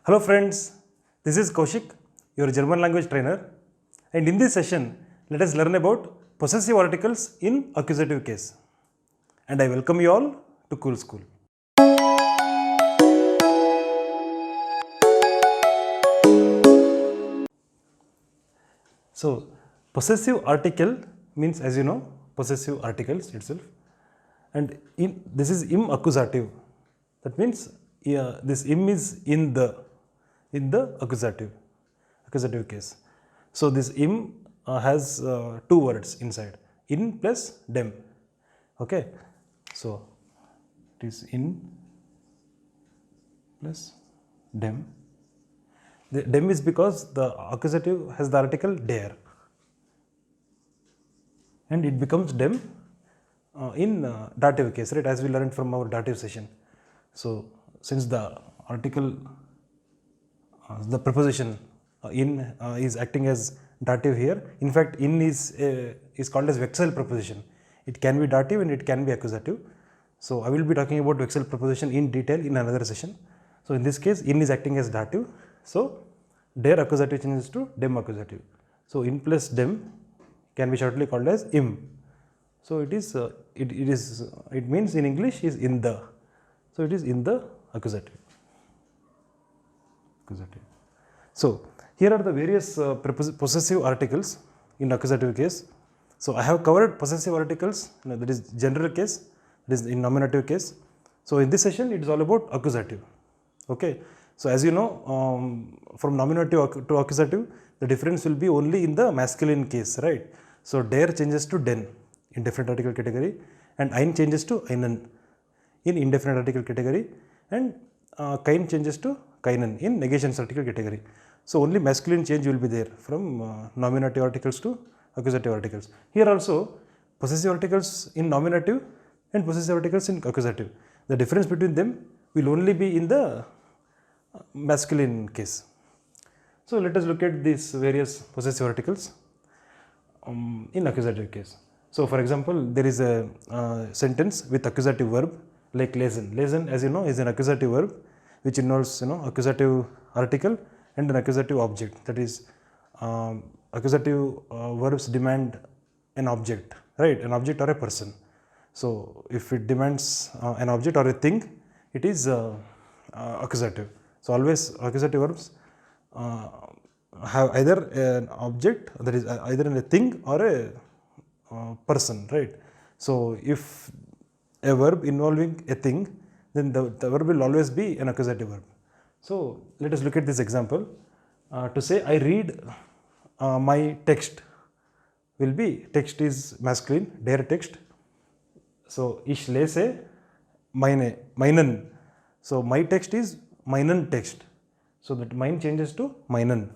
Hello friends, this is Koushik, your German language trainer, and in this session, let us learn about possessive articles in accusative case. And I welcome you all to KoolSchool. So, possessive article means, as you know, possessive articles itself, and this is im accusative. That means this im is in the accusative case. So this im has two words inside, in plus dem. Okay, so it is in plus dem. The dem is because the accusative has the article der, and it becomes dem in dative case, right? As we learned from our dative session. So since the article, the preposition in is acting as dative here. In fact, in is called as vexile preposition. It can be dative and it can be accusative. So I will be talking about vexile preposition in detail in another session. So in this case, in is acting as dative. So der accusative changes to dem accusative. So in plus dem can be shortly called as im. So it is it means in English is in the. So it is in the accusative. So here are the various possessive articles in accusative case. So I have covered possessive articles, that is general case, that is in nominative case. So in this session it is all about accusative. Okay. So as you know, from nominative to accusative, the difference will be only in the masculine case, right? So der changes to den in definite article category, and ein changes to einen in indefinite article category, and kein changes to keinen in negations article category. So only masculine change will be there from nominative articles to accusative articles. Here also possessive articles in nominative and possessive articles in accusative. The difference between them will only be in the masculine case. So let us look at these various possessive articles in accusative case. So for example, there is a sentence with accusative verb like lesen. Lesen, as you know, is an accusative verb which involves accusative article and an accusative object. That is, accusative verbs demand an object, right? An object or a person. So if it demands an object or a thing, it is accusative. So always accusative verbs have either an object, that is either a thing or a person, right? So if a verb involving a thing, then the verb will always be an accusative verb. So let us look at this example. To say I read my text will be, text is masculine, der text. So ich lese meinen. So my text is meinen text. So that mein changes to meinen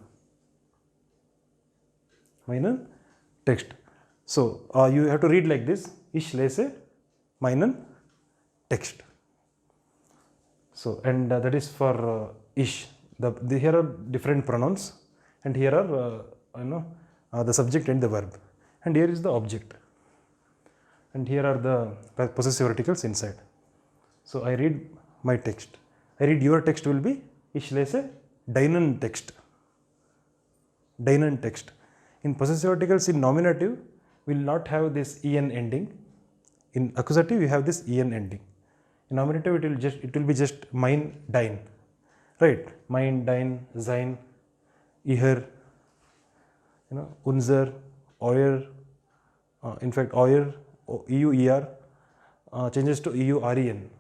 text. So you have to read like this: ich lese meinen text. So and that is for ich. Here are different pronouns, and here are the subject and the verb, and here is the object, and here are the possessive articles inside. So I read my text. I read your text will be ich lese deinen text. Deinen text. In possessive articles in nominative, we will not have this en ending. In accusative, you have this en ending. In nominative, it will be just mein, dein, right? Mein, dein, sein, ihr, unser, euer. In fact, euer, eu, er changes to eu, ren.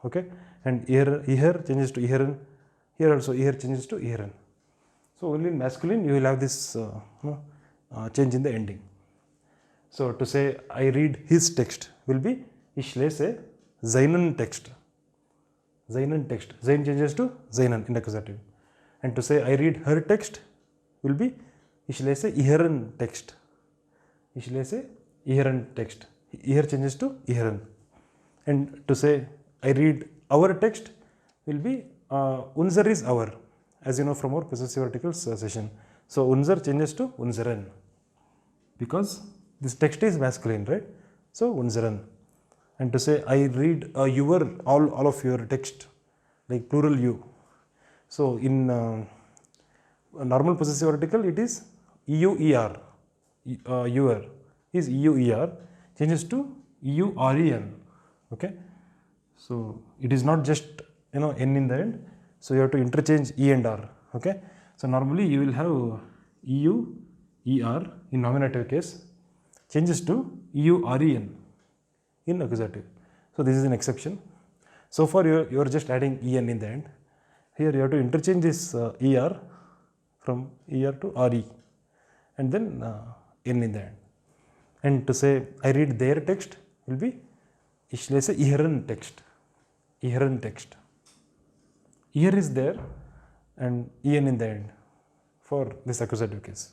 Okay, and ihr changes to ihren. Here also ihr changes to ihren. So only in masculine you will have this change in the ending. So to say I read his text will be ich lese seinen Text. Seinen Text. Sein changes to seinen in accusative. And to say I read her text will be ich lese ihren Text. Ich lese ihren Text. Ihr changes to ihren. And to say I read our text will be unser is our, as you know from our possessive articles session. So unser changes to unseren because this text is masculine, right? So unseren. And to say I read your all of your text, like plural you. So in a normal possessive article, it is EUER. Your is EUER, changes to EUREN. Okay. So it is not just n in the end. So you have to interchange E and R. Okay. So normally you will have EUER in nominative case, changes to EUREN in accusative. So this is an exception. So far you are just adding en in the end. Here you have to interchange this er from er to re, and then n in the end. And to say I read their text will be ich lese ihren text. Ihren text. Ihr is there and en in the end for this accusative case.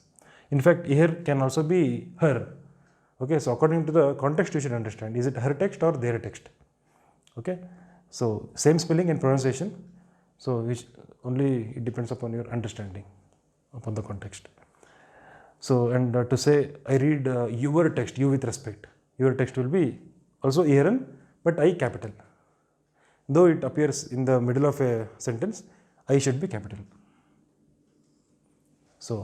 In fact, ihr can also be her. Okay, so according to the context you should understand, is it her text or their text? Okay, so same spelling and pronunciation, so which only it depends upon your understanding upon the context. So and to say I read your text, you with respect, your text will be also ihren but I capital. Though it appears in the middle of a sentence, I should be capital. So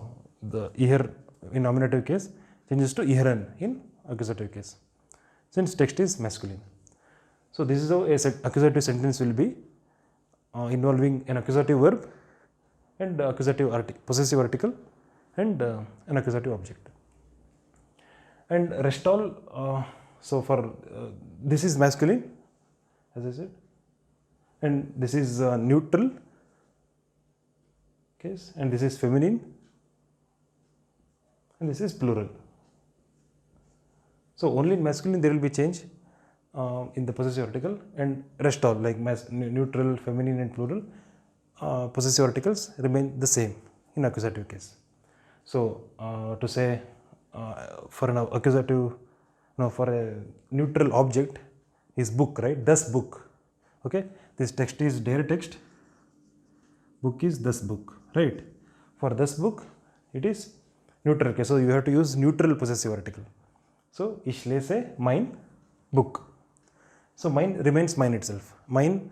the ihr in nominative case changes to ihren in accusative case, since text is masculine. So this is how a accusative sentence will be involving an accusative verb and possessive article and an accusative object. And rest all, so for this is masculine, as I said, and this is neutral case, and this is feminine, and this is plural. So only in masculine there will be change in the possessive article, and rest all like neutral, feminine and plural possessive articles remain the same in accusative case. So to say for an accusative, no, for a neutral object is book, right? Das book. Okay, this text is their text, book is das book, right? For das book it is neutral case, so you have to use neutral possessive article. So ich lese mein book. So mine remains mine itself. Mine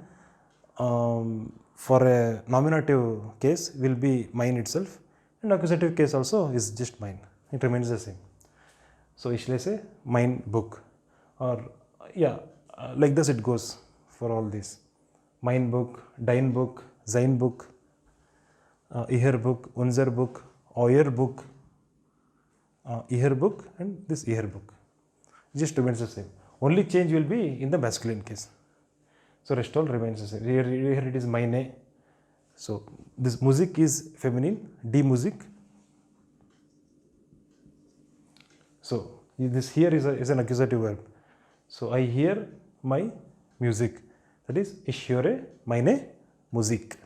for a nominative case will be mine itself, and accusative case also is just mine. It remains the same. So ich lese mein book, or yeah, like this it goes for all these. Mein book, dein book, sein book, ihr book, unser book, euer book, ihr book, and this ihr book. Just remains the same. Only change will be in the masculine case. So rest all remains the same. Here it is meine. So this Musik is feminine, die Musik. So this here is an accusative verb. So I hear my music. That is, ich höre meine Musik.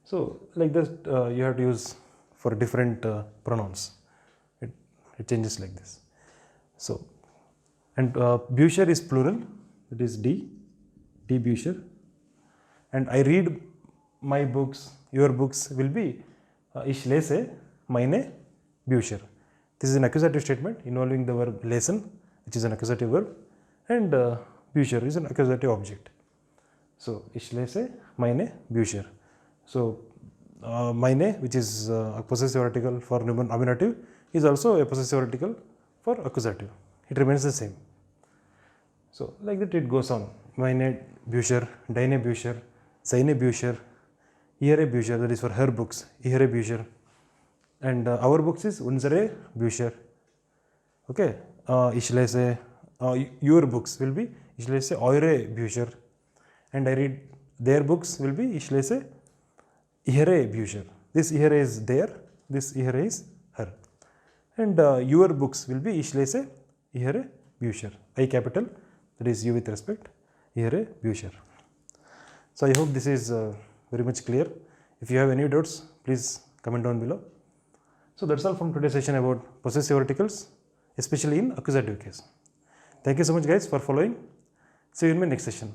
So like this you have to use for different pronouns. It changes like this. So and Bücher is plural, that is die Bücher, and I read my books, your books will be ich lese meine Bücher. This is an accusative statement involving the verb lesen, which is an accusative verb, and Bücher is an accusative object. So ich lese meine Bücher. So meine, which is a possessive article for nominative, is also a possessive article for accusative. It remains the same. So like that it goes on. Meine Bücher, deine Bücher, seine Bücher, ihre Bücher, that is for her books, ihre Bücher, and our books is unsere Bücher. Okay, ich lese, your books will be ich lese eure Bücher, and I read their books will be ich lese ihre Bücher. This ihre is there, this ihre is her, and your books will be ich lese ihre Bücher. I capital, that is you with respect, ihre Bücher. So I hope this is very much clear. If you have any doubts, please comment down below. So that's all from today's session about possessive articles, especially in accusative case. Thank you so much guys for following. See you in my next session.